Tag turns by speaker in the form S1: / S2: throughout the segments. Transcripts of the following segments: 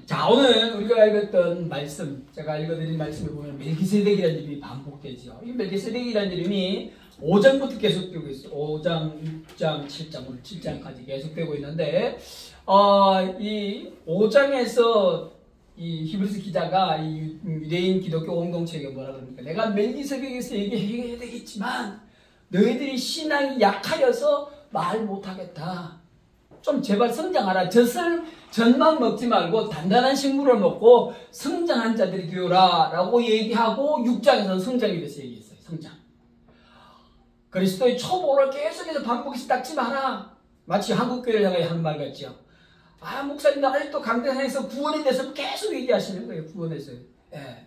S1: 자, 오늘 우리가 읽었던 말씀, 제가 읽어드린 말씀에 보면 멜기세덱이라는 이름이 반복되죠. 이 멜기세덱이라는 이름이 5장부터 계속되고 있어요. 5장, 6장, 7장, 오늘 7장까지 계속되고 있는데, 이 5장에서 이 히브리서 기자가 이 유대인 기독교 공동체에게 뭐라 그럽니까? 내가 멜기세덱에서 얘기해야 되겠지만, 너희들이 신앙이 약하여서 말 못하겠다. 좀 제발 성장하라. 젖만 먹지 말고 단단한 식물을 먹고 성장한 자들이 되어라 라고 얘기하고 6장에서는 성장에 대해서 얘기했어요. 성장. 그리스도의 초보를 계속해서 반복해서 닦지 마라. 마치 한국교회를 향해 하는 말 같죠. 목사님 아직도 강대상에서 구원에 대해서 계속 얘기하시는 거예요. 구원에서. 예.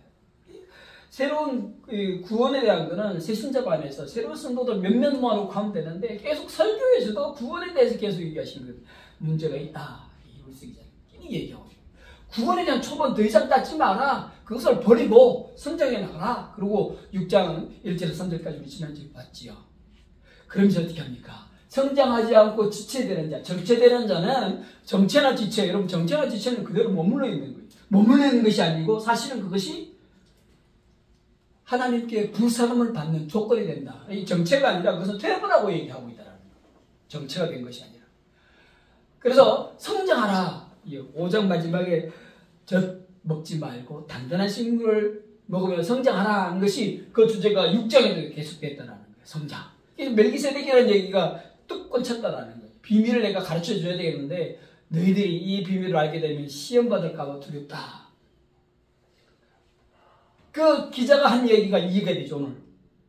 S1: 새로운 구원에 대한 거는 새신자반에서 새로운 성도들 몇몇 모아놓고 하면 되는데 계속 설교에서도 구원에 대해서 계속 얘기하시는 거예요. 문제가 있다. 히브리서 기자는 얘기하고 있어요. 구원에 대한 초본 더 이상 닦지 마라. 그것을 버리고 성장해 나가라. 그리고 6장 1절에서 3절까지 우리 지난주에 봤지요. 그러면서 어떻게 합니까? 성장하지 않고 지체되는 자, 정체되는 자는 정체나 지체, 여러분 정체나 지체는 그대로 머물러 있는 거예요. 머물러 있는 것이 아니고 사실은 그것이 하나님께 불사름을 받는 조건이 된다. 이 정체가 아니라 그것은 퇴보라고 얘기하고 있다는 거예요. 정체가 된 것이 아니라. 그래서 성장하라. 5장 마지막에 젖 먹지 말고 단단한 식물을 먹으며 성장하라 하는 것이 그 주제가 6장에도 계속됐다는 거예요. 성장. 그래서 멜기세덱이라는 얘기가 뚝 꽂혔다는 거예요. 비밀을 내가 가르쳐 줘야 되겠는데 너희들이 이 비밀을 알게 되면 시험받을까 봐 두렵다. 그 기자가 한 얘기가 이해가 되죠, 오늘.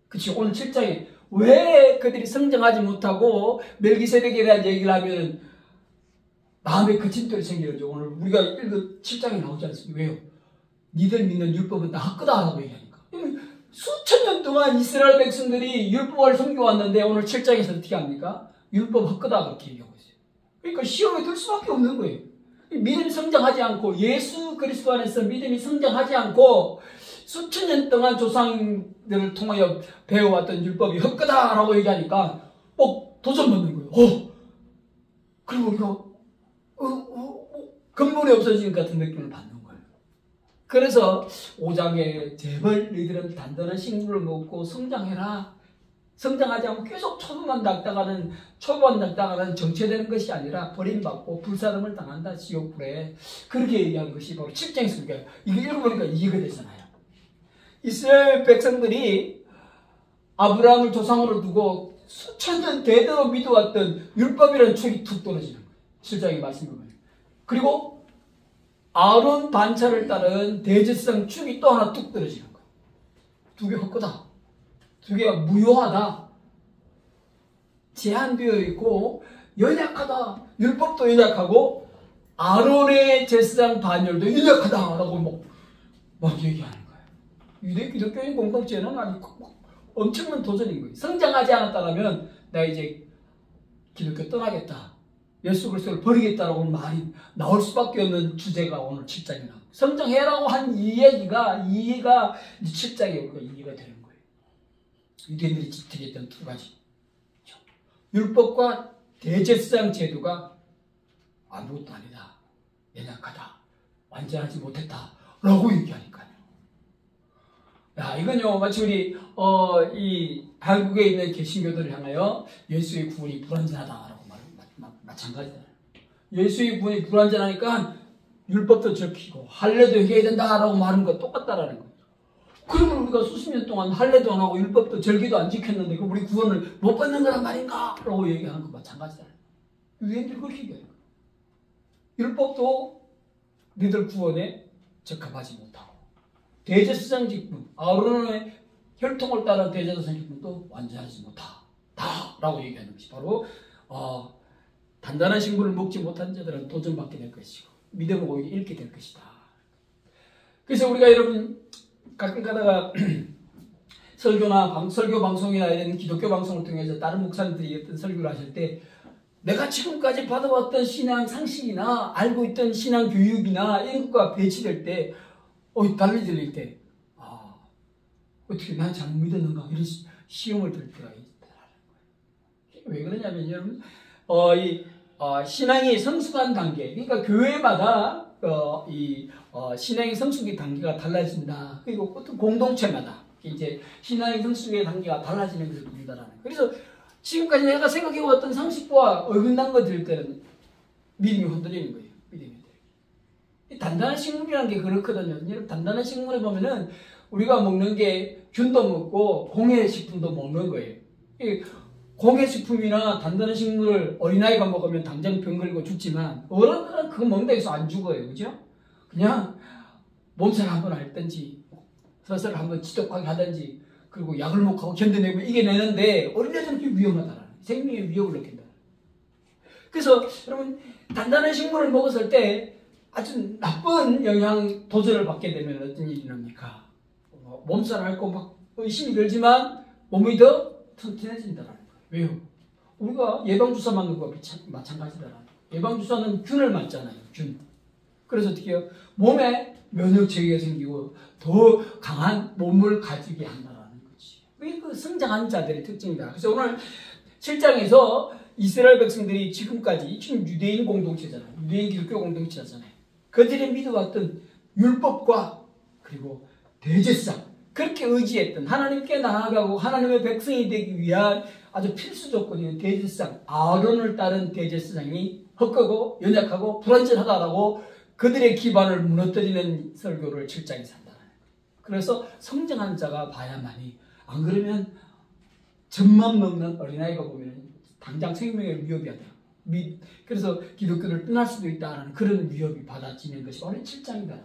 S1: 그치, 오늘 7장에 왜 그들이 성장하지 못하고 멜기세덱에 대한 얘기를 하면 마음에 거침돌이 생기죠. 오늘 우리가 읽은 7장에 나오지 않습니까? 왜요? 니들 믿는 율법은 다 헛거다라고 얘기하니까. 수천 년 동안 이스라엘 백성들이 율법을 섬겨왔는데 오늘 7장에서 어떻게 합니까? 율법 헛거다 그렇게 얘기하고 있어요. 그러니까 시험에 들 수밖에 없는 거예요. 믿음이 성장하지 않고 예수 그리스도 안에서 믿음이 성장하지 않고 수천 년 동안 조상들을 통하여 배워왔던 율법이 헛거다라고 얘기하니까 도전 받는 거예요. 그리고 우리가 근본이 없어진 것 같은 느낌을 받는 거예요. 그래서 5장에 제발 너희들은 단단한 식물을 먹고 성장해라. 성장하지 않고 계속 초보만 닦다가는 정체되는 것이 아니라 버림받고 불사름을 당한다. 지옥불에. 그렇게 얘기한 것이 바로 7장에서 이게 읽어보니까 이해가 되잖아요. 이스라엘 백성들이 아브라함을 조상으로 두고 수천 년 대대로 믿어왔던 율법이라는 축이 툭 떨어지는 거예요. 7장의 말씀을 보면. 그리고 아론 반차를 따른 대제사장 축이 또 하나 뚝 떨어지는 거예요. 두 개 헛거다. 두 개가 무효하다. 제한되어 있고 연약하다. 율법도 연약하고 아론의 제사장 반열도 연약하다라고 막 얘기하는 거예요. 유대 기독교인 공동체는 아주 엄청난 도전인 거예요. 성장하지 않았다면 내가 이제 기독교 떠나겠다. 예수 그리스도를 버리겠다라고 말이 나올 수밖에 없는 주제가 오늘 7장에 나와요. 성장해라고 한 이해가 7장에 우리가 이해가 되는 거예요. 유대인들이 지탱했던 두 가지. 율법과 대제사장 제도가 아무것도 아니다. 연약하다. 완전하지 못했다. 라고 얘기하니까요. 이건요, 마치 우리, 이 한국에 있는 개신교들을 향하여 예수의 구원이 불완전하다라고 마찬가지잖아요. 예수의 구원이 불완전하니까 율법도 지키고 할례도 해야 된다라고 말하는 거 똑같다라는 거예요. 그러면 우리가 수십 년 동안 할례도 안 하고 율법도 절기도 안 지켰는데 그럼 우리 구원을 못 받는 거란 말인가? 라고 얘기하는 거 마찬가지잖아요. 유대인들이 그렇게 얘기해요. 율법도 너희들 구원에 적합하지 못하고 대제사장 직분, 아론의 혈통을 따른 대제사장 직분도 완전하지 못하다 라고 얘기하는 것이 바로 단단한 식물을 먹지 못한 자들은 도전받게 될 것이고 믿음을 오히려 잃게 될 것이다. 그래서 우리가 여러분 가끔 가다가 설교 방송이나 이런 기독교 방송을 통해서 다른 목사님들이 어떤 설교를 하실 때 내가 지금까지 받아왔던 신앙 상식이나 알고 있던 신앙 교육이나 이런 것과 배치될 때 달리 들릴 때 어떻게 난 잘못 믿었는가 이런 시험을 들 때가 있다는 거예요. 왜 그러냐면 여러분 신앙이 성숙한 단계, 그러니까 교회마다 신앙의 성숙의 단계가 달라진다. 그리고 어떤 공동체마다 이제 신앙의 성숙의 단계가 달라지는 것을 본다라는. 그래서 지금까지 내가 생각해왔던 상식과 어긋난 것들 때는 믿음이 흔들리는 거예요. 믿음이. 단단한 식물이라는 게 그렇거든요. 단단한 식물에 보면은 우리가 먹는 게 균도 먹고 공해식품도 먹는 거예요. 공해식품이나 단단한 식물을 어린아이가 먹으면 당장 병 걸리고 죽지만 어른들은 그거 먹는다 해서 안 죽어요. 그죠? 그냥 몸살 한번 앓든지 서서를 한번 지독하게 하든지 그리고 약을 먹고 견뎌내고 이겨내는데 어린애들은 그게 위험하다라는 생명의 위협을 느낀다. 그래서 여러분 단단한 식물을 먹었을 때 아주 나쁜 영향 도전을 받게 되면 어떤 일이 납니까? 몸살 앓고 막 의심이 들지만 몸이 더 튼튼해진다라는 거예요. 왜요? 우리가 예방주사 맞는 거와 마찬가지다라는 거예요. 예방주사는 균을 맞잖아요. 균. 그래서 어떻게 해요? 몸에 면역체계가 생기고 더 강한 몸을 가지게 한다라는 거지. 그게 그 성장한 자들의 특징이다. 그래서 오늘 7장에서 이스라엘 백성들이 지금까지 지금 유대인 공동체잖아요. 유대인 기독교 공동체잖아요. 그들이 믿어왔던 율법과 그리고 대제사장 그렇게 의지했던 하나님께 나아가고 하나님의 백성이 되기 위한 아주 필수 조건인 대제사장 아론을 따른 대제사장이 헛되고 연약하고 불완전하다라고 그들의 기반을 무너뜨리는 설교를 7장에서 한다. 그래서 성장한 자가 봐야만이 안 그러면 젖만 먹는 어린아이가 보면 당장 생명의 위협이 하다. 그래서 기독교를 떠날 수도 있다는 그런 위협이 받아지는 것이 오늘 7장이다.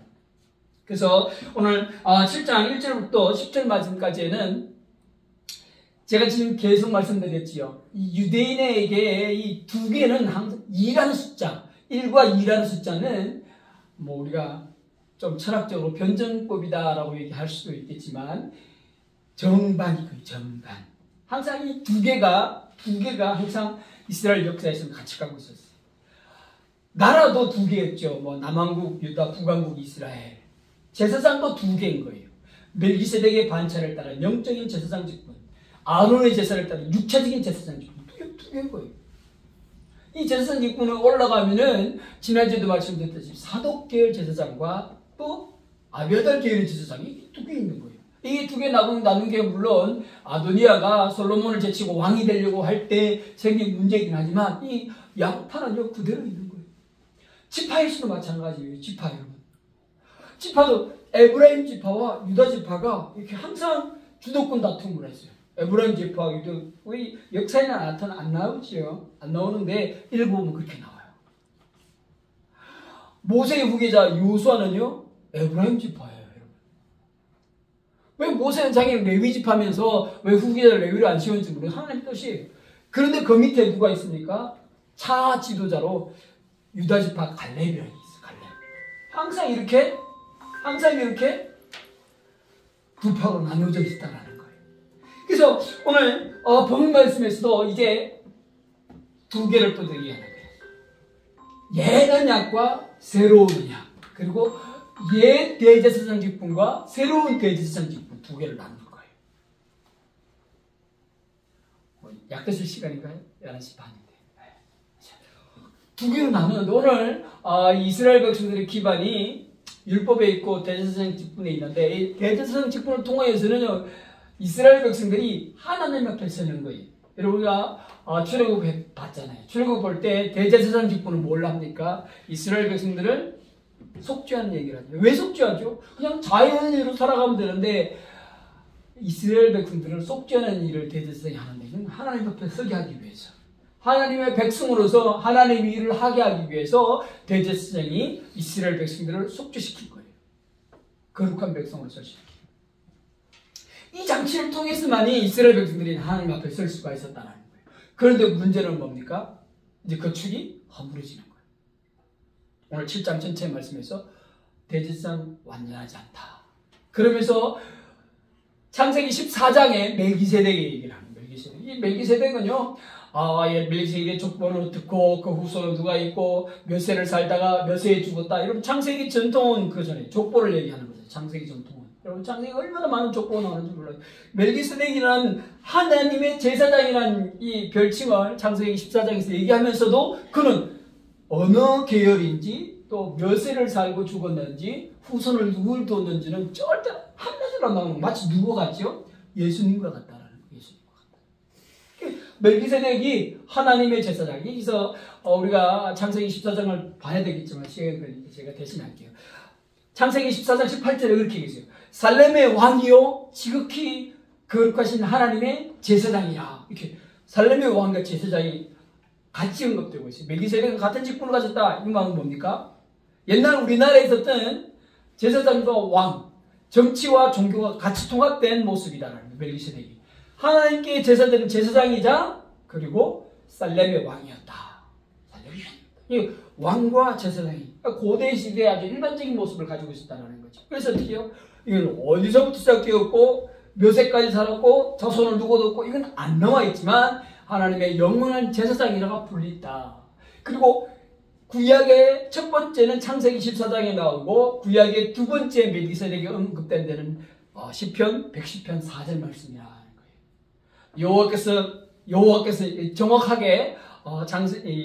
S1: 그래서 오늘 7장 1절부터 10절 말씀까지는 제가 지금 계속 말씀드렸지요. 이 유대인에게 이 두 개는 항상 2라는 숫자, 1과 2라는 숫자는 뭐 우리가 좀 철학적으로 변증법이다라고 얘기할 수도 있겠지만 정반이고요. 정반. 항상 이 두 개가 항상 이스라엘 역사에서는 같이 가고 있었어요. 나라도 두 개였죠. 뭐 남왕국 유다, 북왕국 이스라엘. 제사장도 두 개인 거예요. 멜기세덱의 반차를 따라 영적인 제사장 직분, 아론의 제사를 따라 육체적인 제사장 직분. 두 개인 거예요. 이 제사장 직분을 올라가면은 지난주에도 말씀드렸듯이 사독계열 제사장과 또 아비아달 계열의 제사장이 두 개 있는 거예요. 이 두 개 나눈 게 물론 아도니아가 솔로몬을 제치고 왕이 되려고 할 때 생긴 문제이긴 하지만 이 양파는요 그대로 있는 거예요. 지파에서도 마찬가지예요. 지파 여러분. 지파도 에브라임 지파와 유다 지파가 이렇게 항상 주도권 다툼을 했어요. 에브라임 지파와 유다 우리 역사에는 안 나오지요. 안 나오는데 읽어보면 그렇게 나와요. 모세의 후계자 요수아는요 에브라임 지파예요. 왜 모세는 자기는 레위 집하면서 왜 후계자를 레위를 안 씌웠는지 모르겠어요. 하나님의 뜻이에요. 그런데 그 밑에 누가 있습니까? 차 지도자로 유다 지파 갈렙이라는 게 있어요. 갈렙. 항상 이렇게 두 파로 나눠져 있다라는 거예요. 그래서 오늘 본문 말씀에서도 이제 두 개를 또 얘기하는 거예요. 옛 언약과 새로운 언약. 그리고 옛 대제사장 직분과 새로운 대제사장 직분 두 개를 나눌 거예요. 약도실 시간인가요? 11시 반인데. 두 개로 나누는데 오늘 이스라엘 백성들의 기반이 율법에 있고 대제사장 직분에 있는데 이 대제사장 직분을 통하여서는 이스라엘 백성들이 하나님 앞에 서는 거예요. 여러분 우리가 출애굽 봤잖아요. 출애굽 볼 때 대제사장 직분을 뭘 합니까? 이스라엘 백성들을 속죄하는 얘기를 하죠. 왜 속죄하죠? 그냥 자연으로 살아가면 되는데 이스라엘 백성들을 속죄하는 일을 대제사장이 하는 데는 하나님 앞에 서게 하기 위해서 하나님의 백성으로서 하나님의 일을 하게 하기 위해서 대제사장이 이스라엘 백성들을 속죄시킬 거예요. 거룩한 백성으로 설시키고 이 장치를 통해서만이 이스라엘 백성들이 하나님 앞에 설 수가 있었다는 거예요. 그런데 문제는 뭡니까? 이제 거축이 허물어지는 거예요. 오늘 7장 전체 말씀에서 대제사장 완전하지 않다. 그러면서 창세기 14장에 멜기세덱의 얘기를 하는 거예요. 이 멜기세덱은요, 멜기세덱의 족보를 듣고 그 후손은 누가 있고 몇 세를 살다가 몇 세에 죽었다. 여러분 창세기 전통은 그전에 족보를 얘기하는 거죠. 창세기 전통은. 여러분 창세기 얼마나 많은 족보가 나오는지 몰라요. 멜기세덱이라는 하나님의 제사장이라는 이 별칭을 창세기 14장에서 얘기하면서도 그는 어느 계열인지 또 또 몇 세를 살고 죽었는지 후손을 누굴 뒀는지는 절대 한마디로 안 나오는, 마치 누구 같죠? 예수님과 같다라는 거예요. 예수님과 같다. 멜기세덱이 하나님의 제사장. 여기서 우리가 창세기 14장을 봐야 되겠지만 시간이 걸리니까 제가 대신할게요. 창세기 14장 18절에 그렇게 얘기했어요. 살렘의 왕이요 지극히 거룩하신 하나님의 제사장이라. 이렇게 살렘의 왕과 제사장이 같이 언급되고 있어요. 멜기세덱은 같은 직분을 가졌다. 이 말은 뭡니까? 옛날 우리나라에 있었던 제사장과 왕, 정치와 종교가 같이 통합된 모습이다라는 거예요. 멜기세덱이 하나님께 제사드린 제사장이자 그리고 살렘의 왕이었다. 이 왕과 제사장이 고대 시대의 아주 일반적인 모습을 가지고 있었다는 거죠. 그래서 어떻게 해요? 이건 어디서부터 시작되었고 몇 세까지 살았고 자손을 누구 뒀고 이건 안 나와 있지만 하나님의 영원한 제사장이라고 불린다. 그리고 구약의 첫 번째는 창세기 14장에 나오고 구약의 두 번째 멜기세덱이 언급된 데는 시편 110편 4절 말씀이라는 거예요. 여호와께서 정확하게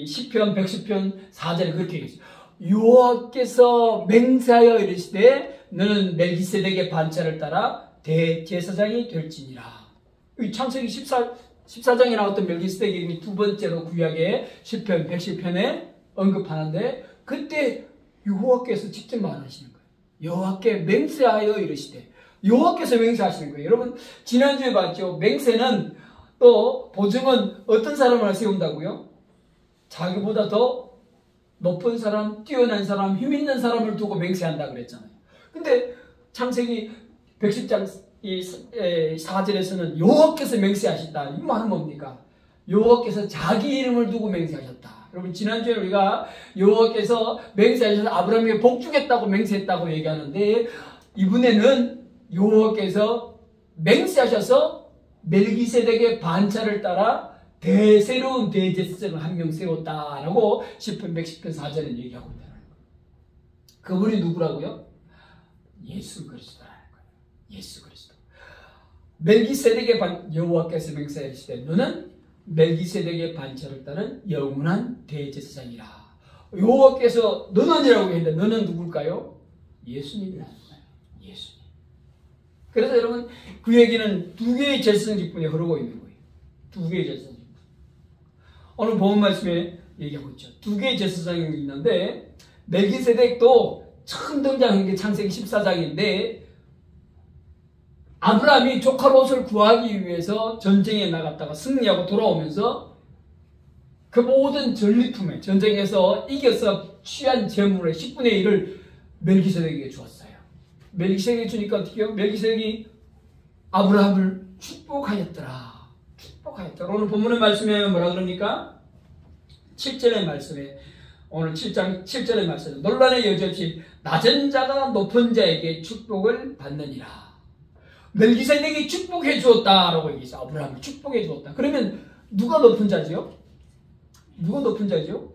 S1: 시편 110편 4절에 그렇게 얘기했어요. 여호와께서 맹세하여 이르시되 너는 멜기세덱의 반차를 따라 대제사장이 될지니라. 창세기 14장에 나왔던 멜기세덱 이름이 두 번째로 구약의 시편 110편에 언급하는데 그때 여호와께서 직접 말하시는 거예요. 여호와께 맹세하여 이르시되 여호와께서 맹세하시는 거예요. 여러분 지난주에 봤죠. 맹세는 또 보증은 어떤 사람을 세운다고요? 자기보다 더 높은 사람, 뛰어난 사람, 힘 있는 사람을 두고 맹세한다 그랬잖아요. 근데 창세기 110장 4절에서는 여호와께서 맹세하셨다. 이 말은 뭡니까? 여호와께서 자기 이름을 두고 맹세하셨다. 여러분 지난주에 우리가 여호와께서 맹세하셔서 아브라함에게 복 주겠다고 맹세했다고 얘기하는데 이번에는 여호와께서 맹세하셔서 멜기세덱의 반차를 따라 새로운 대제사장을 한 명 세웠다라고 시편 110편 4절에 얘기하고 있다는 거예요. 그분이 누구라고요? 예수 그리스도라는 거예요. 예수 그리스도. 멜기세덱의 여호와께서 맹세하시되 너는 멜기세덱의 반차를 따른 영원한 대제사장이라. 여호와께서 너는이라고 했는데 너는 누굴까요? 예수님이라는 거예요. 예수님. 그래서 여러분 그 얘기는 두 개의 제사장 직분이 흐르고 있는 거예요. 두 개의 제사장 직분. 오늘 본문 말씀에 얘기하고 있죠. 두 개의 제사장이 있는데 멜기세덱도 처음 등장한 게 창세기 14장인데 아브라함이 조카 롯을 구하기 위해서 전쟁에 나갔다가 승리하고 돌아오면서 그 모든 전리품에 전쟁에서 이겨서 취한 재물의 10분의 1을 멜기세덱에게 주었어요. 멜기세덱에게 주니까 어떻게 해요? 멜기세덱이 아브라함을 축복하였더라. 축복하였더라. 오늘 본문의 말씀에 뭐라 그럽니까? 7절의 말씀에 오늘 7장 7절의 말씀에 논란의 여지 없이 낮은 자가 높은 자에게 축복을 받느니라. 멜기세덱이 축복해 주었다라고 얘기했어요. 아브라함을 축복해 주었다. 그러면 누가 높은 자지요? 누가 높은 자죠?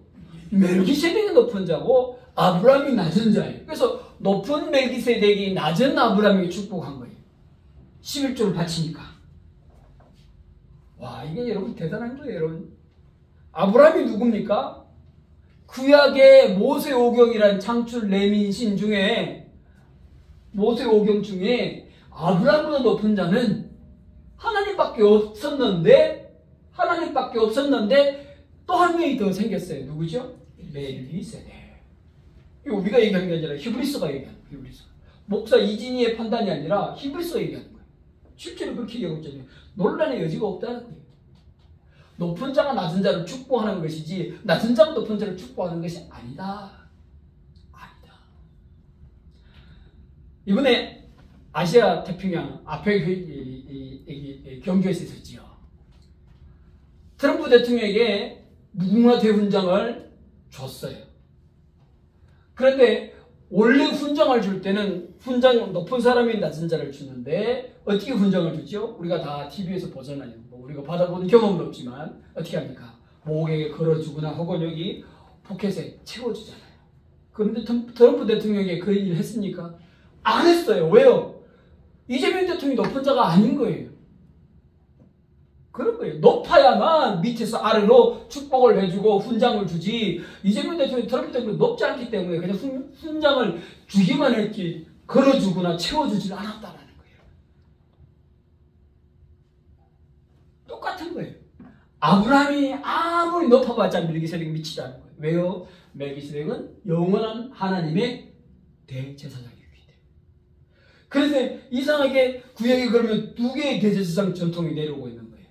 S1: 멜기세덱이 높은 자고 아브라함이 낮은 자예요. 그래서 높은 멜기세덱이 낮은 아브라함에게 축복한 거예요. 11조를 바치니까. 와, 이게 여러분 대단한 거예요, 여러분. 아브라함이 누굽니까? 구약의 모세오경이라는 창출 레민신 중에 모세오경 중에 아브라함보다 높은 자는 하나님밖에 없었는데 또 한 명이 더 생겼어요. 누구죠? 멜기세덱. 이거 우리가 얘기하는 게 아니라 히브리서가 얘기하는 거예요. 히브리서. 목사 이진희의 판단이 아니라 히브리서가 얘기하는 거예요. 실제로 그렇게 얘기하고 있잖아요. 논란의 여지가 없다는 거예요. 높은 자가 낮은 자를 축복하는 것이지 낮은 자가 높은 자를 축복하는 것이 아니다. 아니다. 이번에 아시아 태평양 앞에 경주에서 있었지요. 트럼프 대통령에게 무궁화 대훈장을 줬어요. 그런데 원래 훈장을 줄 때는 훈장 높은 사람이 낮은 자를 주는데 어떻게 훈장을 주죠? 우리가 다 TV에서 보잖아요. 우리가 받아본 경험은 없지만 어떻게 합니까? 목에 걸어주거나 혹은 여기 포켓에 채워주잖아요. 그런데 트럼프 대통령이 그 일을 했습니까? 안 했어요. 왜요? 이재명 대통령이 높은 자가 아닌 거예요. 그런 거예요. 높아야만 밑에서 아래로 축복을 해주고 훈장을 주지. 이재명 대통령 트럼프 대통령 높지 않기 때문에 그냥 훈장을 주기만 했지 걸어주거나 채워주질 않았다라는 거예요. 똑같은 거예요. 아브라함이 아무리 높아봤자 멜기세덱이 미치지 않은 거예요. 왜요? 멜기세덱은 영원한 하나님의 대제사장이기 때문에. 그래서 이상하게 구약에 그러면 두 개의 대제사장 전통이 내려오고 있는 거예요.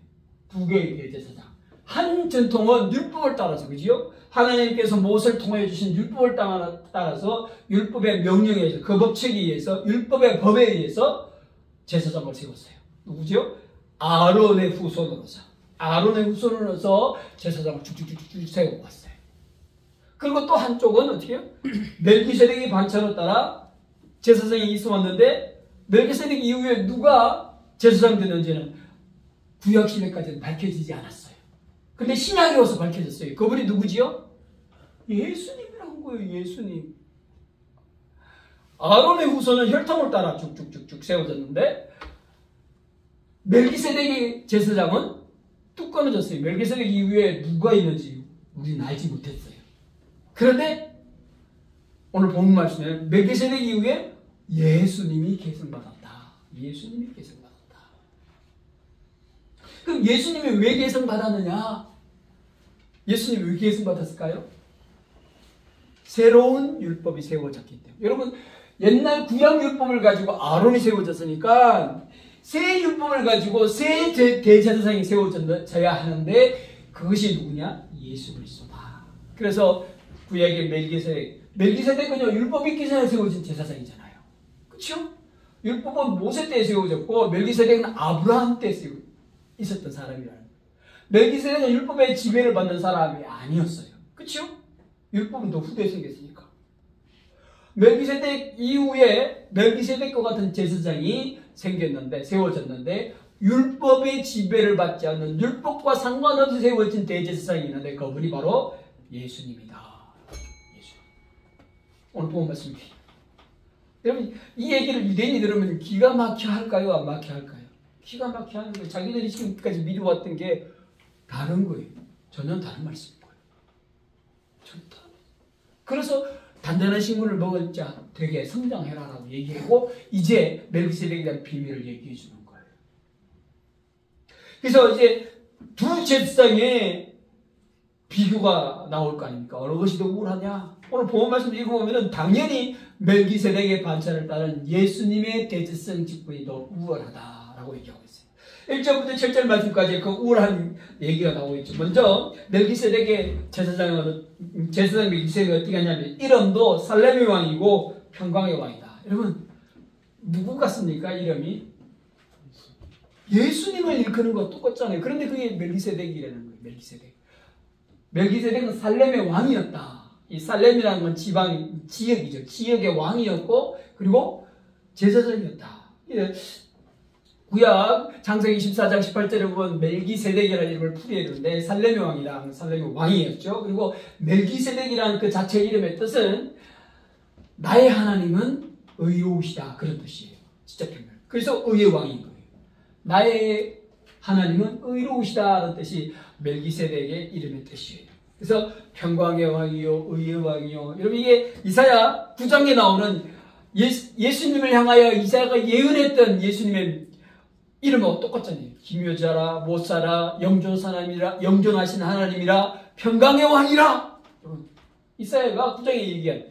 S1: 두 개의 대제사장. 한 전통은 율법을 따라서, 그지요? 하나님께서 모세를 통해 주신 율법을 따라서 율법의 명령에 의해서, 그 법칙에 의해서, 율법의 법에 의해서 제사장을 세웠어요. 누구지요? 아론의 후손으로서. 아론의 후손으로서 제사장을 쭉쭉쭉쭉 세워왔어요. 그리고 또 한쪽은 어떻게 해요? 멜기세덱의 반차로 따라 제사장이 있어왔는데 멜기세덱 이후에 누가 제사장 됐는지는 구약시대까지는 밝혀지지 않았어요. 근데 신약에 와서 밝혀졌어요. 그분이 누구지요? 예수님이라는 거예요. 예수님. 아론의 후손은 혈통을 따라 쭉쭉쭉쭉 세워졌는데 멜기세덱의 제사장은 뚝 끊어졌어요. 멜기세덱 이후에 누가 있는지 우리는 알지 못했어요. 그런데 오늘 본문 말씀에 멜기세덱 이후에 예수님이 계승받았다. 예수님이 계승받았다. 그럼 예수님이 왜 계승받았느냐? 예수님이 왜 계승받았을까요? 새로운 율법이 세워졌기 때문에. 여러분, 옛날 구약 율법을 가지고 아론이 세워졌으니까 새 율법을 가지고 새 대제사장이 세워져야 하는데 그것이 누구냐? 예수 그리스도다. 그래서 구약의 멜기세덱은요 율법 있기 전에 세워진 제사장이잖아요. 그렇죠? 율법은 모세 때 세워졌고 멜기세덱은 아브라함 때 있었던 사람이라는 거예요. 멜기세덱은 율법의 지배를 받는 사람이 아니었어요. 그렇죠? 율법은 더 후대에 생겼으니까. 멜기세덱 이후에 멜기세덱과 같은 제사장이 세워졌는데 율법의 지배를 받지 않는 율법과 상관없이 세워진 대제사장이 있는데 그분이 바로 예수님이다. 예수. 오늘 본 말씀입니다. 여러분 이 얘기를 유대인이 들으면 기가 막혀 할까요? 안 막혀 할까요? 기가 막혀 하는 거예요. 자기들이 지금까지 믿어왔던 게 다른 거예요. 전혀 다른 말씀인 거예요. 전혀 다른. 그래서 단단한 식물을 먹을 자 되게 성장해라라고 얘기하고 이제 멜기세덱에 대한 비밀을 얘기해 주는 거예요. 그래서 이제 두 제사장의 비교가 나올 거 아닙니까? 어느 것이 더 우월하냐? 오늘 본문 말씀 읽어보면 당연히 멜기세덱의 반차를 따른 예수님의 대제사장 직분이 더 우월하다라고 얘기하고 있어요. 1절부터 7절 말씀까지 그 우월한 얘기가 나오고 있죠. 먼저 멜기세덱의 제사장 멜기세덱이 어떻게 하냐면 이름도 살렘의 왕이고 평강의 왕이다. 여러분 누구 같습니까? 이름이? 예수님을 일컫는 거 똑같잖아요. 그런데 그게 멜기세덱이라는 거예요. 멜기세덱은 살렘의 왕이었다. 이 살렘이라는 건 지역이죠. 지역의 왕이었고 그리고 제사장이었다. 구약 창세기 24장 18절에 보면 멜기세덱이라는 이름을 풀이했는데 살렘의 왕이랑 살렘의 왕이었죠. 그리고 멜기세덱이라는 그 자체의 이름의 뜻은 나의 하나님은 의로우시다 그런 뜻이에요. 진짜 표현. 그래서 의의 왕인 거예요. 나의 하나님은 의로우시다는 뜻이 멜기세덱의 이름의 뜻이에요. 그래서 평강의 왕이요 의의 왕이요. 여러분 이게 이사야 9장에 나오는 예수님을 향하여 이사야가 예언했던 예수님의 이름하고 똑같잖아요. 기묘자라 못사라 영존하신 하나님이라 평강의 왕이라. 이사야가 9장에 얘기한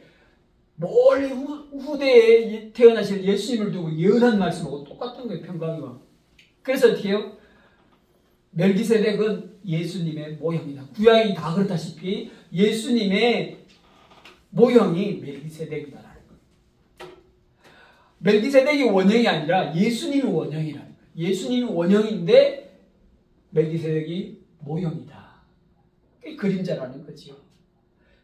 S1: 멀리 후대에 태어나실 예수님을 두고 예언한 말씀하고 똑같은 거예요. 평강의 왕. 그래서 어떻게 해요? 멜기세덱은 예수님의 모형이다. 구약이 다 그렇다시피 예수님의 모형이 멜기세덱이다라는 거예요. 멜기세덱이 원형이 아니라 예수님이 원형이라는 거예요. 예수님이 원형인데 멜기세덱이 모형이다. 그게 그림자라는 거지요.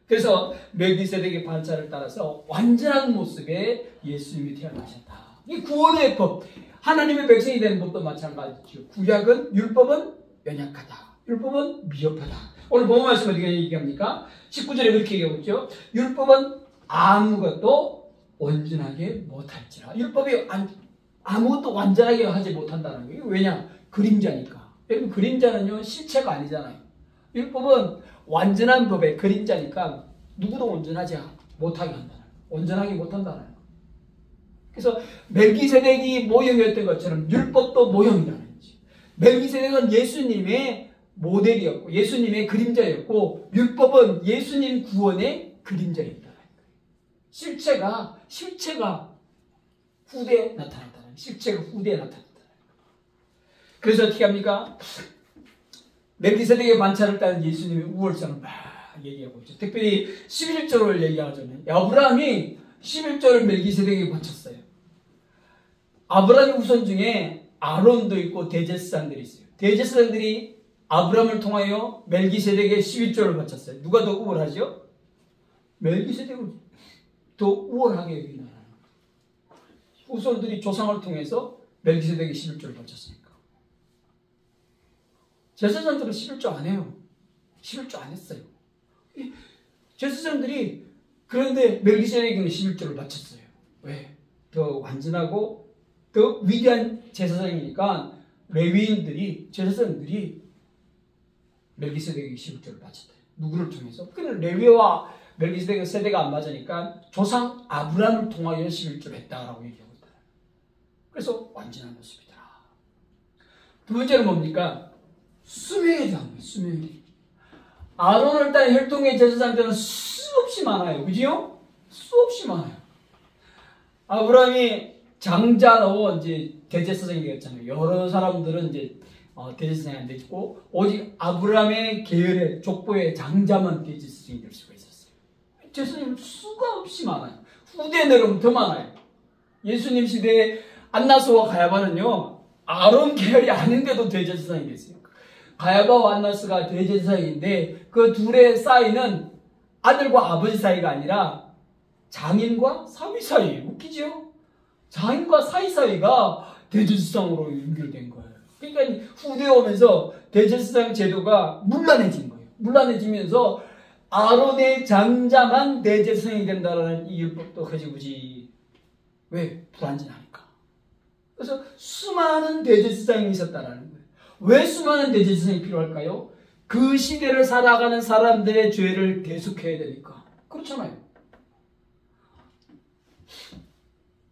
S1: 그래서 멜기세덱의 반차를 따라서 완전한 모습의 예수님이 태어나셨다. 이 구원의 법, 하나님의 백성이 되는 법도 마찬가지죠. 구약은 율법은 연약하다. 율법은 미흡하다. 오늘 본문 말씀 어떻게 얘기합니까? 19절에 그렇게 얘기하고 있죠. 율법은 아무것도 온전하게 못할지라. 율법이 아무것도 완전하게 하지 못한다는 거예요. 왜냐? 그림자니까. 여러분 그림자는요 실체가 아니잖아요. 율법은 완전한 법의 그림자니까 누구도 온전하지 못하게 한다는 거예요. 온전하게 못한다는 거예요. 그래서 멜기세덱이 모형이었던 것처럼 율법도 모형이라는 거죠. 멜기세덱은 예수님의 모델이었고 예수님의 그림자였고 율법은 예수님 구원의 그림자였다는 거예요. 실체가 후대에 나타났다는 실체가 후대에 나타났다는 거예요. 그래서 어떻게 합니까? 멜기세덱의 관찰을 따른 예수님의 우월성을 막 얘기하고 있죠. 특별히 11조를 얘기하잖아요. 아브라함이 11조를 멜기세덱에게 바쳤어요. 아브라함의 후손 중에 아론도 있고 대제사장들이 있어요. 대제사장들이 아브라함을 통하여 멜기세덱에게 11조를 바쳤어요. 누가 더 우월하죠? 멜기세덱을 더 우월하게 여기는 후손들이 조상을 통해서 멜기세덱에게 11조를 바쳤으니까. 제사장들은 11조 안 해요. 11조 안 했어요. 제사장들이 그런데 멜기세덱에게는 11조를 바쳤어요. 왜? 더 완전하고 더 위대한 제사장이니까 레위인들이 제사장들이 멜기세덱에게 11조를 바쳤대요. 누구를 통해서? 그는 레위와 멜기세덱의 세대가 안 맞으니까 조상 아브라함을 통하여 11조를 했다라고 얘기하고 있다. 그래서 완전한 모습이다. 두 번째는 뭡니까? 수명에 대한 거예요. 수명에 대한. 아론을 따른 혈통의 제사장들은 수없이 많아요. 그지요? 수없이 많아요. 아브라함이 장자로 이제 대제사장이 되었잖아요. 여러 사람들은 이제 대제사장이 안 됐고 오직 아브라함의 계열의 족보의 장자만 대제사장이 될 수가 있었어요. 제사장은 수가 없이 많아요. 후대 내려오면 더 많아요. 예수님 시대에 안나스와 가야바는요 아론 계열이 아닌데도 대제사장이 됐어요. 가야바와 안나스가 대제사장인데 그 둘의 사이는 아들과 아버지 사이가 아니라 장인과 사위 사이. 웃기죠? 장인과 사위 사이가 대제사장으로 연결된 거예요. 그러니까 후대에 오면서 대제사장 제도가 문란해진 거예요. 문란해지면서 아론의 장자만 대제사장이 된다는 이 율법도 흐지부지. 왜? 불완전하니까. 그래서 수많은 대제사장이 있었다는 거예요. 왜 수많은 대제사장이 필요할까요? 그 시대를 살아가는 사람들의 죄를 대속해야 되니까. 그렇잖아요.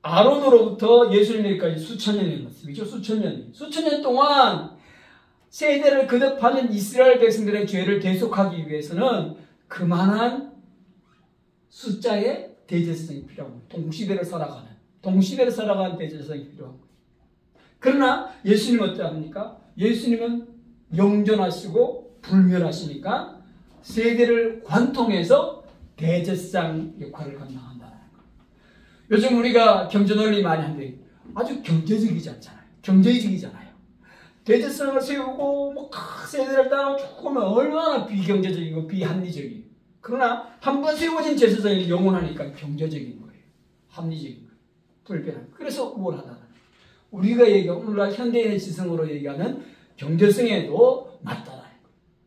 S1: 아론으로부터 예수님에게까지 수천 년이 흘렀습니다. 수천 년. 수천 년 동안 세대를 거듭하는 이스라엘 백성들의 죄를 대속하기 위해서는 그만한 숫자의 대제사장이 필요하고 동시대를 살아가는 대제사장이 필요하고. 그러나 예수님은 어떠합니까? 예수님은 영존하시고 불멸하시니까 세대를 관통해서 대제사장 역할을 감당한다는 거예요. 요즘 우리가 경제 논리 많이 하는데 아주 경제적이지 않잖아요. 경제적이잖아요. 대제사장을 세우고 뭐 세대를 따라 쭉 하면 얼마나 비경제적이고 비합리적이에요. 그러나 한 번 세워진 제사장이 영원하니까 경제적인 거예요. 합리적인 거예요. 불변한. 그래서 우월하다는 거예요. 우리가 얘기하는 오늘날 현대의 지성으로 얘기하는 경제성에도 맞다라는 거예요.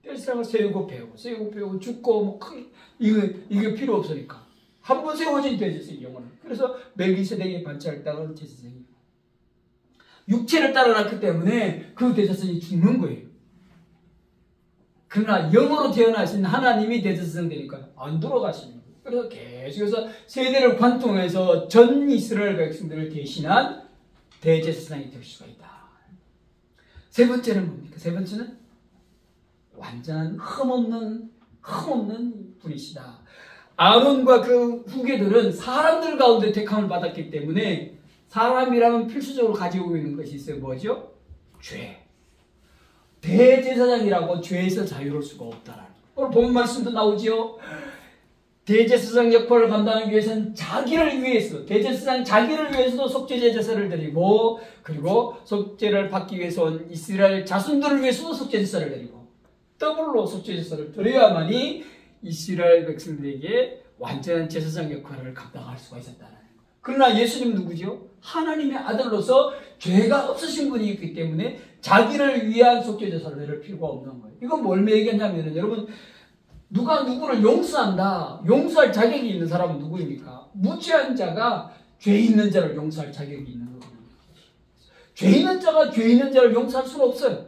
S1: 대제사장을 세우고 배우고 죽고 뭐 이게 필요 없으니까 한 번 세워진 대제사장이 영원한. 그래서 멜기세덱의 반차를 따르는 제사장이 육체를 따라놨기 때문에 그 대제사장이 죽는 거예요. 그러나 영으로 태어나신 하나님이 대제사장 되니까 안 돌아가시는 거예요. 그래서 계속해서 세대를 관통해서 전 이스라엘 백성들을 대신한 대제사장이 될 수가 있다. 세 번째는 뭡니까? 세 번째는 완전한 흠없는 분이시다. 아론과 그 후계들은 사람들 가운데 택함을 받았기 때문에 사람이라면 필수적으로 가지고 있는 것이 있어요. 뭐죠? 죄. 대제사장이라고 죄에서 자유로울 수가 없다라는 거예요. 오늘 본 말씀도 나오지요. 대제사장 역할을 감당하기 위해서는 자기를 위해서, 대제사장 자기를 위해서도 속죄제 제사를 드리고, 그리고 속죄를 받기 위해서 온 이스라엘 자손들을 위해서도 속죄 제사를 드리고, 더블로 속죄 제사를 드려야만이 이스라엘 백성들에게 완전한 제사장 역할을 감당할 수가 있었다는 거예요. 그러나 예수님 누구죠? 하나님의 아들로서 죄가 없으신 분이기 때문에 자기를 위한 속죄 제사를 드릴 필요가 없는 거예요. 이건 뭘 얘기하냐면은 여러분, 누가 누구를 용서한다. 용서할 자격이 있는 사람은 누구입니까? 무죄한 자가 죄 있는 자를 용서할 자격이 있는 거거든요. 죄 있는 자가 죄 있는 자를 용서할 수는 없어요.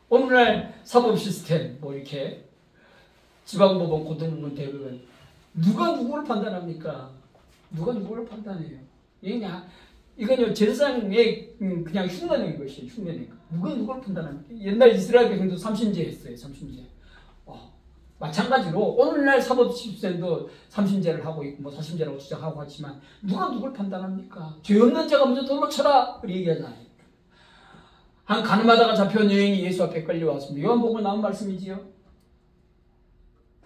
S1: 오늘날 사법 시스템, 뭐 이렇게 지방법원, 고등법원, 대법원 누가 누구를 판단합니까? 누가 누구를 판단해요? 이건요 제사장의 그냥 흉내낸 것이에요. 흉내낸 것. 누가 누구를 판단합니까? 옛날 이스라엘 백성도 삼신제 했어요. 삼신제. 마찬가지로 오늘날 사법 시스템도 삼신제를 하고 있고 뭐 사신제라고 주장하고 하지만 누가 누굴 판단합니까? 죄 없는 자가 먼저 돌로 쳐라 그렇게 얘기하잖아요. 한 가늠하다가 잡혀온 여인이 예수 앞에 끌려왔습니다. 요한복음에 나온 말씀이지요.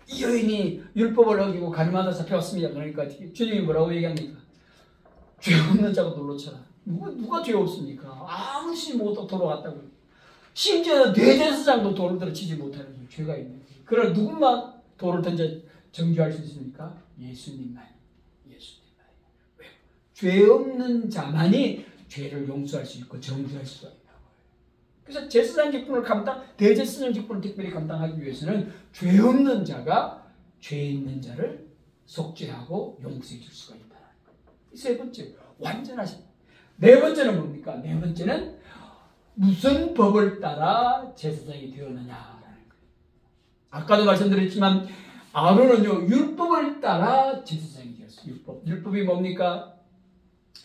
S1: 이 여인이 율법을 어기고 가늠하다 잡혀왔습니다. 그러니까 주님이 뭐라고 얘기합니까? 죄 없는 자가 돌로 쳐라. 누가 죄 없습니까? 아무 짓 못하고 돌아갔다고. 심지어 대제사장도 돌을 들어 치지 못하는 죄가 있는 거예요. 그러나 누군만 돌을 던져 정죄할 수 있습니까? 예수님만. 예수님만. 왜? 죄 없는 자만이 죄를 용서할 수 있고 정죄할 수가 있는 거예요. 그래서 제사장 직분을 대제사장 직분을 특별히 감당하기 위해서는 죄 없는 자가 죄 있는 자를 속죄하고 용서해 줄 수가 있다. 세 번째, 완전하신. 네 번째는 뭡니까? 네 번째는 무슨 법을 따라 제사장이 되었느냐라는 거예요. 아까도 말씀드렸지만 아론은요 율법을 따라 제사장이 되었어요. 율법이 뭡니까?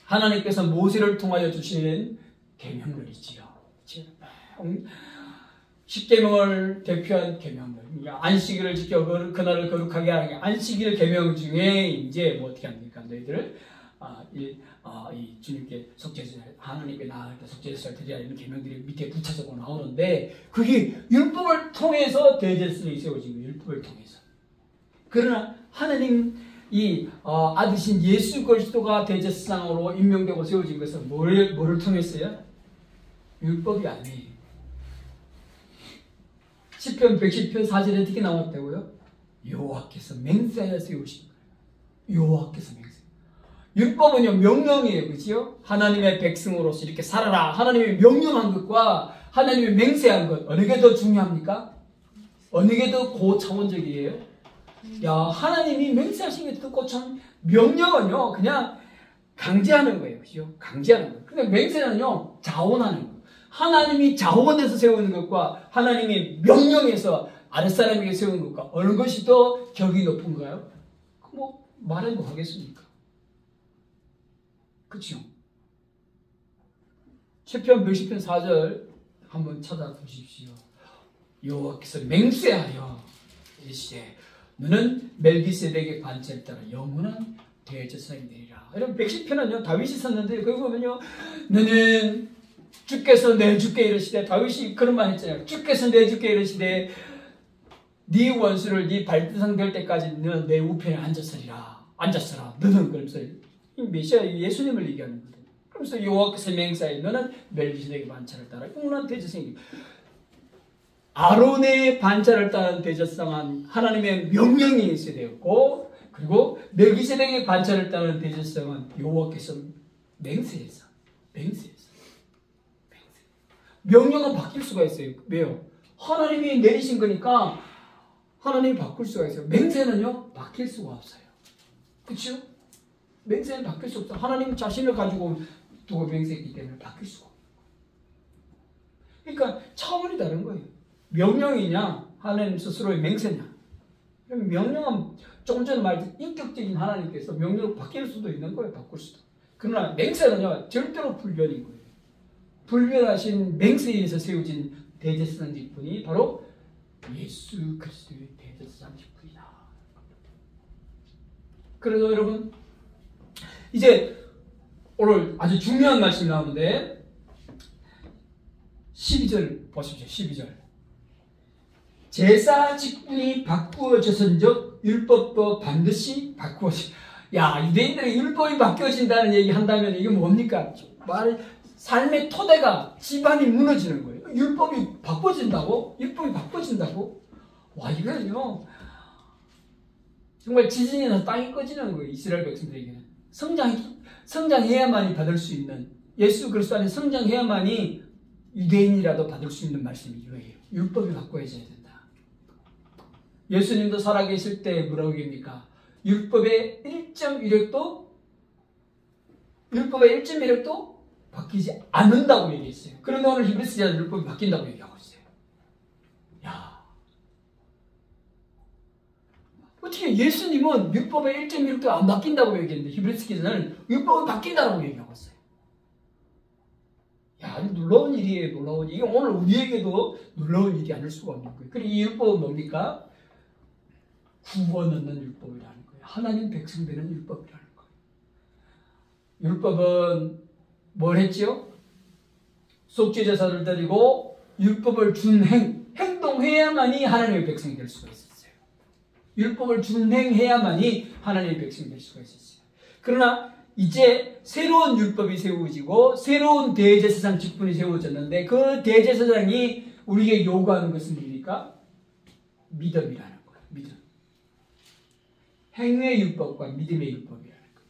S1: 하나님께서 모세를 통하여 주시는 계명들이지요. 십계명을 대표한 계명들. 안식일을 지켜 그날을 거룩하게 하는 게 안식일 계명 중에 이제 뭐 어떻게 합니까? 너희들 이 주님께 속죄제사 하나님께 나아갈 때 속죄제사를 드려야 하는 계명들이 밑에 붙여서 나오는데 그게 율법을 통해서 대제사장이 세워진 거예요. 율법을 통해서. 그러나 하나님 아드신 예수 그리스도가 대제사장으로 임명되고 세워진 것은 뭐를 통했어요? 율법이 아니에요. 시편 110편 4절에 어떻게 나왔다고요? 여호와께서 맹세하여 세우신 거예요. 여호와께서 맹세. 율법은요 명령이에요. 그렇죠? 하나님의 백성으로서 이렇게 살아라. 하나님이 명령한 것과 하나님이 맹세한 것 어느 게 더 중요합니까? 어느 게 더 고차원적이에요? 하나님이 맹세하신 게 더 고차원. 명령은요 그냥 강제하는 거예요. 그렇죠? 강제하는 거예요. 근데 맹세는요 자원하는 거예요. 하나님이 자원해서 세우는 것과 하나님이 명령해서 아랫사람에게 세우는 것과 어느 것이 더 격이 높은가요? 뭐 말해도 하겠습니까? 그렇죠? 시편 110편 4절 한번 찾아보십시오. 여호와께서 맹세하여 이르시되 너는 멜기세덱의 반차를 따라 영원한 대제사장이 되리라. 이런 110편은요 다윗이 썼는데 거기 보면요 너는 주께서 내 주께 이르시되 다윗이 그런 말 했잖아요. 주께서 내 주께 이르시되 네 원수를 네 발등상 될 때까지 너는 내 우편에 앉았으리라. 너는 그러면서 메시아 예수님을 얘기하는 거예요. 그러면서 여호와께서 맹세하여 너는 멜기세덱의 반차를 따라 영원한 대제사장이. 아론의 반차를 따른 대제사장은 하나님의 명령이 있어야 되었고 그리고 멜기세덱의 반차를 따른 대제사장은 여호와께서 맹세해서. 명령은 바뀔 수가 있어요. 왜요? 하나님이 내리신 거니까 하나님이 바꿀 수가 있어요. 맹세는요 바뀔 수가 없어요. 그렇죠? 맹세는 바뀔 수 없어요. 하나님 자신을 가지고 두고 맹세했기 때문에 바뀔 수가 없어요. 그러니까 차원이 다른 거예요. 명령이냐 하나님 스스로의 맹세냐. 명령은 조금 전에 말했던 인격적인 하나님께서 명령을 바뀔 수도 있는 거예요. 바꿀 수도. 그러나 맹세는요 절대로 불변인 거예요. 불변하신 맹세에 의해서 세워진 대제사장 직분이 바로 예수 그리스도의 대제사장 직분이다. 그래서 여러분 이제 오늘 아주 중요한 말씀이 나오는데 12절 보십시오. 12절 제사 직분이 바꾸어졌은즉 율법도 반드시 바꾸어지. 유대인들의 율법이 바뀌어진다는 얘기 한다면 이게 뭡니까? 삶의 토대가 집안이 무너지는 거예요. 율법이 바꿔진다고? 이거는요 정말 지진이 나서 땅이 꺼지는 거예요. 이스라엘 백성들에게는 성장해야만이 받을 수 있는, 예수 그리스도 안에 성장해야만이 유대인이라도 받을 수 있는 말씀이 이거예요. 율법이 바꿔져야 된다. 예수님도 살아계실 때 뭐라고 얘기합니까? 율법의 1.1획도 바뀌지 않는다고 얘기했어요. 그런데 오늘 히브리서에서 율법이 바뀐다고 얘기하고 있어요. 근데 예수님은 율법의 1.1도 안 바뀐다고 얘기했는데 히브리서 기자는 율법은 바뀐다라고 얘기하고 있어요. 야, 놀라운 일이에요. 놀라운 일. 이게 오늘 우리에게도 놀라운 일이 아닐 수가 없는 거예요. 그리고 이 율법은 뭡니까? 구원 얻는 율법이라는 거예요. 하나님 백성 되는 율법이라는 거예요. 율법은 뭘 했죠? 속죄제사를 드리고 율법을 행동해야만이 하나님의 백성이 될 수가 있었어요. 율법을 준행해야만이 하나님의 백성이 될 수가 있었어요. 그러나 이제 새로운 율법이 세워지고 새로운 대제사장 직분이 세워졌는데 그 대제사장이 우리에게 요구하는 것은 뭡니까? 믿음이라는 거예요. 믿음. 행위의 율법과 믿음의 율법이라는 거예요.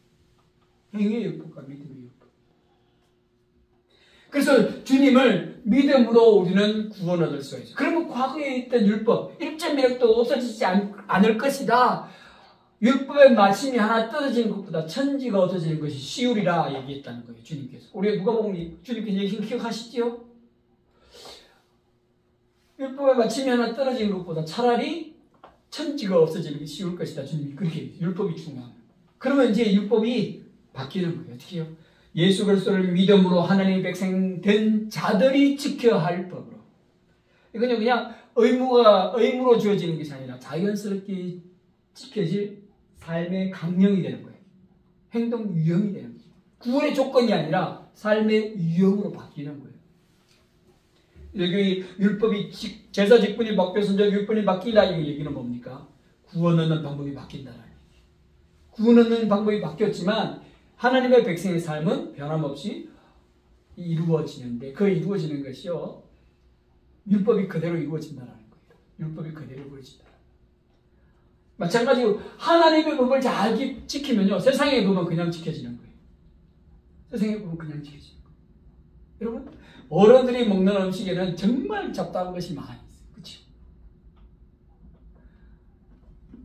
S1: 행위의 율법과 믿음의 율법. 그래서 주님을 믿음으로 우리는 구원 얻을 수가 있어요. 그러면 과거에 있던 율법 1.1도 없어지지 않을 것이다. 율법의 말씀이 하나 떨어지는 것보다 천지가 없어지는 것이 쉬우리라 얘기했다는 거예요. 주님께서. 우리 누가복음 주님께서 얘기한 기억하시죠? 율법의 말씀이 하나 떨어지는 것보다 차라리 천지가 없어지는 게 쉬울 것이다. 주님이 그렇게 얘기해요. 율법이 중요한 거예요. 그러면 이제 율법이 바뀌는 거예요. 어떻게 해요? 예수 그리스도를 믿음으로 하나님의 백성 된 자들이 지켜야 할 법으로. 이건 그냥 의무로 주어지는 것이 아니라 자연스럽게 지켜질 삶의 강령이 되는 거예요. 행동 유형이 되는 거예요. 구원의 조건이 아니라 삶의 유형으로 바뀌는 거예요. 여기 율법이 제사 직분이 바뀌어 선적 율법이 바뀌다 이 얘기는 뭡니까? 구원 얻는 방법이 바뀐다는 얘기예요. 구원 얻는 방법이 바뀌었지만 하나님의 백성의 삶은 변함없이 이루어지는데 그 이루어지는 것이요. 율법이 그대로 이루어진다는 거예요. 율법이 그대로 이루어진다. 마찬가지로 하나님의 법을 잘 지키면요. 세상의 법은 그냥 지켜지는 거예요. 세상의 법은 그냥 지켜지는 거예요. 여러분, 어른들이 먹는 음식에는 정말 잡다한 것이 많이 있어요. 그렇죠?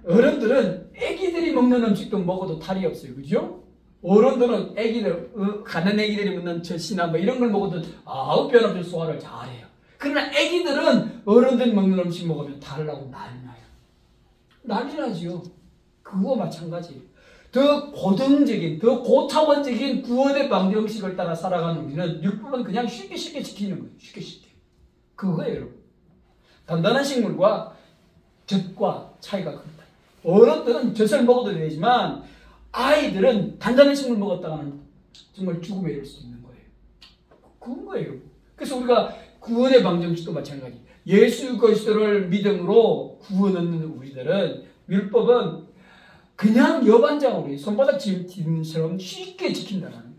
S1: 어른들은 애기들이 먹는 음식도 먹어도 탈이 없어요. 그죠? 어른들은 가는 애기들이 먹는 젖이나 뭐 이런 걸 먹어도 아무 변 없이 소화를 잘해요. 그러나 애기들은 어른들이 먹는 음식 먹으면 탈을 나고 난리 나요. 난리 나죠. 그거 마찬가지예요. 더 고등적인, 더 고차원적인 구원의 방정식을 따라 살아가는 우리는 율법은 그냥 쉽게 지키는 거예요. 쉽게. 그거예요, 여러분. 단단한 식물과 젖과 차이가 큽니다. 어른들은 젖을 먹어도 되지만 아이들은 단단한 식물 먹었다가는 정말 죽음에 이를 수 있는 거예요. 그런 거예요. 그래서 우리가 구원의 방정식도 마찬가지. 예수 그리스도를 믿음으로 구원 얻는 우리들은 율법은 그냥 여반장으로 손바닥 짚는처럼 쉽게 지킨다는 거예요.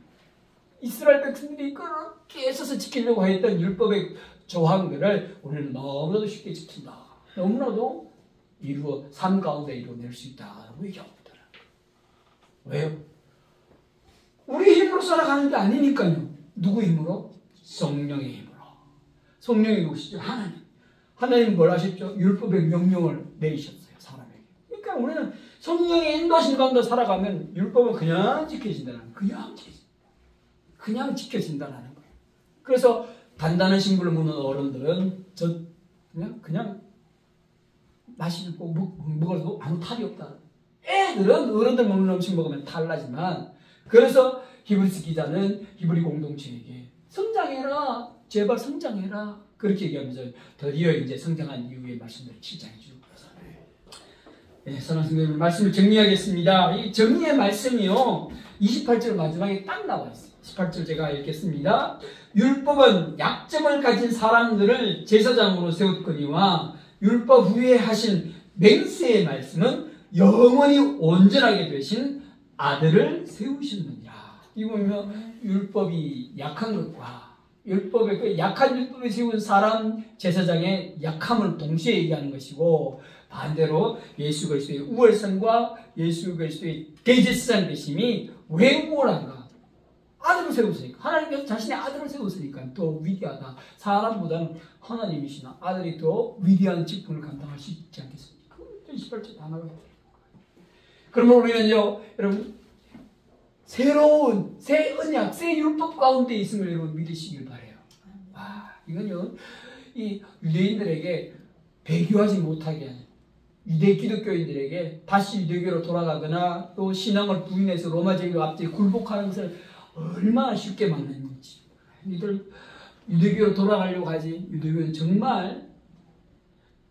S1: 이스라엘 백성들이 그렇게 애써서 지키려고 했던 율법의 조항들을 우리는 너무나도 쉽게 지킨다. 너무나도 삶 가운데 이루어낼 수 있다고 얘기하고 있다. 왜요? 우리 힘으로 살아가는 게 아니니까요. 누구 힘으로? 성령의 힘으로. 성령이 누구시죠? 하나님 뭘 하셨죠? 율법의 명령을 내리셨어요. 사람에게. 그러니까 우리는 성령의 인도하신 가운데 살아가면 율법은 그냥 지켜진다는 거예요. 그냥 지켜진다는 거예요. 그래서 단단한 식물을 먹는 어른들은 그냥 마시고 먹어도 아무 탈이 없다. 애들은 어른들 먹는 음식 먹으면 탈나지만 그래서 히브리서 기자는 히브리 공동체에게 성장해라. 제발 성장해라. 그렇게 얘기하면서 드디어 이제 성장한 이후의 말씀들을 7장에 주고 있어요. 네, 사랑하는 성도님 말씀을 정리하겠습니다. 이 정리의 말씀이요. 28절 마지막에 딱 나와 있어요. 18절 제가 읽겠습니다. 율법은 약점을 가진 사람들을 제사장으로 세웠거니와 율법 후에 하신 맹세의 말씀은 영원히 온전하게 되신 아들을 세우셨느니라. 이 보면 율법이 약한 것과 율법의 약한 율법을 세운 사람 제사장의 약함을 동시에 얘기하는 것이고 반대로 예수 그리스도의 우월성과 예수 그리스도의 대제사장 되심이 왜 우월한가? 아들을 세웠으니까. 하나님께서 자신의 아들을 세웠으니까 더 위대하다. 사람보다는 하나님이시나 아들이 더 위대한 직분을 감당할 수 있지 않겠습니까? 28절 다 나와요. 그러면 우리는요, 여러분, 새로운 새 언약, 새 율법 가운데 있음을 여러분 믿으시길 바라요. 이건요, 이 유대인들에게 배교하지 못하게 하는 유대 기독교인들에게 다시 유대교로 돌아가거나 또 신앙을 부인해서 로마 제국 앞뒤 굴복하는 것을 얼마나 쉽게 막는지. 이들 유대교로 돌아가려고 하지. 유대교는 정말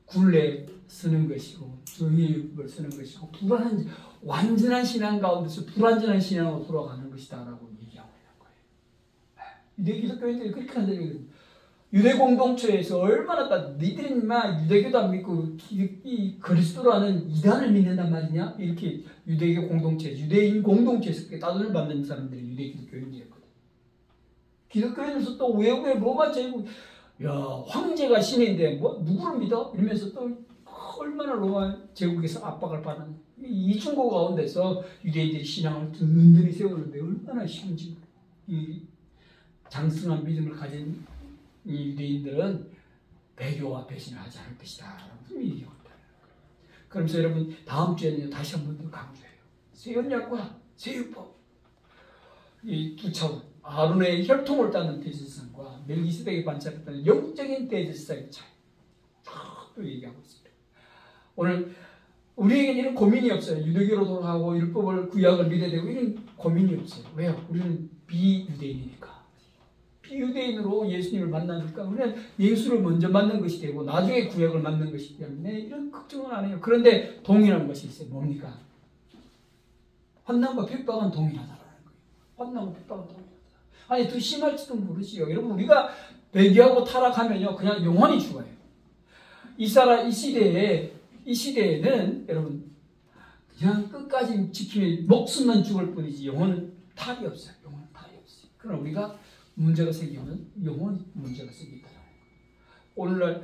S1: 굴레 쓰는 것이고 정의를 쓰는 것이고 불안한 완전한 신앙 가운데서 불완전한 신앙으로 돌아가는 것이다라고 얘기하고 있는 거예요. 유대 기독교인들이 그렇게 한다는 유대 공동체에서 얼마나 니들이 막 유대교도 안 믿고 이 그리스도라는 이단을 믿는단 말이냐? 이렇게 유대교 공동체, 유대인 공동체에서 따돌을 받는 사람들이 유대 기독교인이었거든. 기독교인에서 또 외국의 로마 제국, 야 황제가 신인데 뭐 누구를 믿어? 이러면서 또 얼마나 로마 제국에서 압박을 받는 이중고 가운데서 유대인들이 신앙을 든든히 세우는데 얼마나 쉬운지. 이 장승한 믿음을 가진 이 유대인들은 배교와 배신을 하지 않을 것이다. 무슨 얘기가 없다. 그러면서 여러분 다음 주에는 다시 한 번 더 강조해요. 새 언약과 새 율법. 이 두 차원. 아론의 혈통을 따는 대제사장과 멜기세덱의 반차를 따는 영적인 대제사장의 차이. 또 얘기하고 있습니다. 오늘 우리에게는 이런 고민이 없어요. 유대교로 돌아가고 율법을 구약을 믿어야 되고 이런 고민이 없어요. 왜요? 우리는 비유대인이니까. 비유대인으로 예수님을 만나니까 우리는 예수를 먼저 만난 것이 되고 나중에 구약을 만난 것이기 때문에 이런 걱정은 안 해요. 그런데 동일한 것이 있어요. 뭡니까? 환난과 핍박은 동일하다라는 거예요. 환난과 핍박은 동일하다. 아니 더 심할지도 모르지요. 여러분 우리가 배교하고 타락하면요 그냥 영원히 죽어요. 이 시대에는 여러분 그냥 끝까지 지키면 목숨만 죽을 뿐이지 영혼은 탈이 없어요. 영혼은 탈이 없어요. 그러나 우리가 문제가 생기면 영원히 문제가 생긴다. 오늘날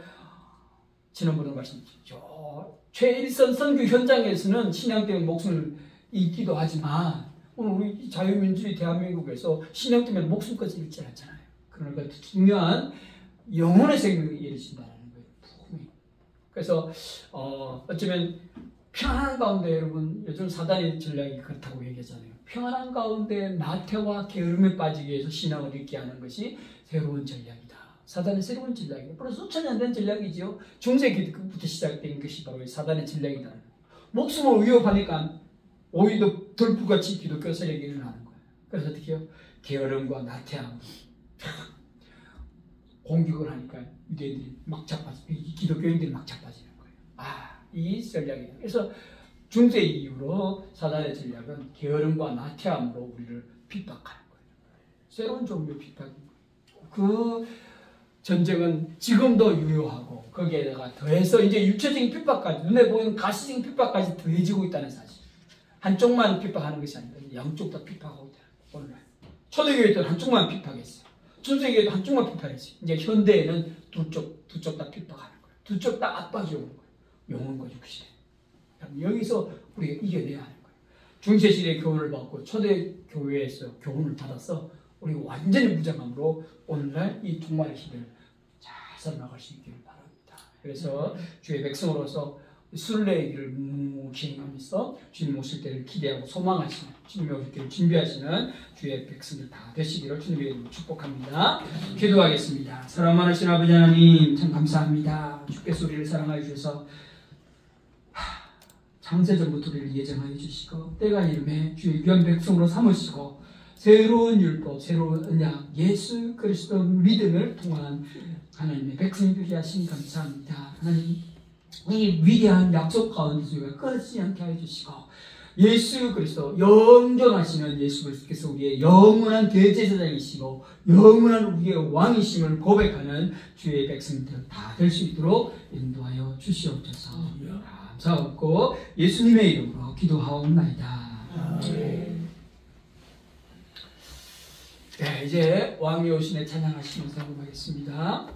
S1: 지난번에 말씀드렸죠. 최일선 선교 현장에서는 신앙 때문에 목숨을 잃기도 하지만 오늘 우리 자유민주주의 대한민국에서 신앙 때문에 목숨까지 잃지 않잖아요. 그러니까 중요한 영혼의 생명을 이루신다는 거예요. 그래서 어쩌면 평안한 가운데 여러분 요즘 사단의 전략이 그렇다고 얘기하잖아요. 평안한 가운데 나태와 게으름에 빠지기 위해서 신앙을 잃게 하는 것이 새로운 전략이다. 사단의 새로운 전략이에요. 벌써 수천 년 된 전략이지요. 중세 기독교부터 시작된 것이 바로 사단의 전략이다. 목숨을 위협하니까 오히려 돌부같이 기독교 세력이 일어나는 거예요. 그래서 어떻게 해요? 게으름과 나태함 공격을 하니까 유대인들이 막 자빠지고 기독교인들이 막 자빠지는 거예요. 이 전략이다. 그래서 중세 이후로 사단의 전략은 게으름과 나태함으로 우리를 핍박하는 거예요. 새로운 종류의 핍박인 거예요. 그 전쟁은 지금도 유효하고 거기에다가 더해서 이제 육체적인 핍박까지 눈에 보이는 가시적인 핍박까지 더해지고 있다는 사실. 한쪽만 핍박하는 것이 아니라 양쪽 다 핍박하고 있다. 오늘날 초대교회 때는 한쪽만 핍박했어요. 중세교회도 한쪽만 핍박했어요. 이제 현대에는 두 쪽 다 핍박하는 거예요. 두 쪽 다 압박이 오는 거예요. 영혼과 육신. 여기서 우리가 이겨내야 하는 거예요. 중세시대의 교훈을 받고 초대교회에서 교훈을 받아서 우리가 완전히 무장함으로 오늘날 이 종말의 시대를 잘 살아나갈 수 있기를 바랍니다. 그래서 주의 백성으로서 순례의 길을 묵묵히 행하면서 주님 오실 때를 기대하고 소망하시는 주님 오실 때를 준비하시는 주의 백성들 다 되시기를 주님의 이름으로 축복합니다. 기도하겠습니다. 사랑 많으신 아버지 하나님 참 감사합니다. 주께서 우리를 사랑하여 주셔서 창세전부터 우리를 예정하여 주시고 때가 이름에 주의 귀한 백성으로 삼으시고 새로운 율법, 새로운 언약, 예수 그리스도 믿음을 통한 하나님의 백성이 되게 하시니 감사합니다. 하나님 이 위대한 약속 가운데서 우리가 끊지 않게 해주시고 예수 그리스도 영존하시는 예수 그리스도께서 우리의 영원한 대제사장이시고 영원한 우리의 왕이심을 고백하는 주의 백성들 다 될 수 있도록 인도하여 주시옵소서. 감사하고 예수님의 이름으로 기도하옵나이다. 네, 이제 왕이 오시네 찬양하시면서 하겠습니다.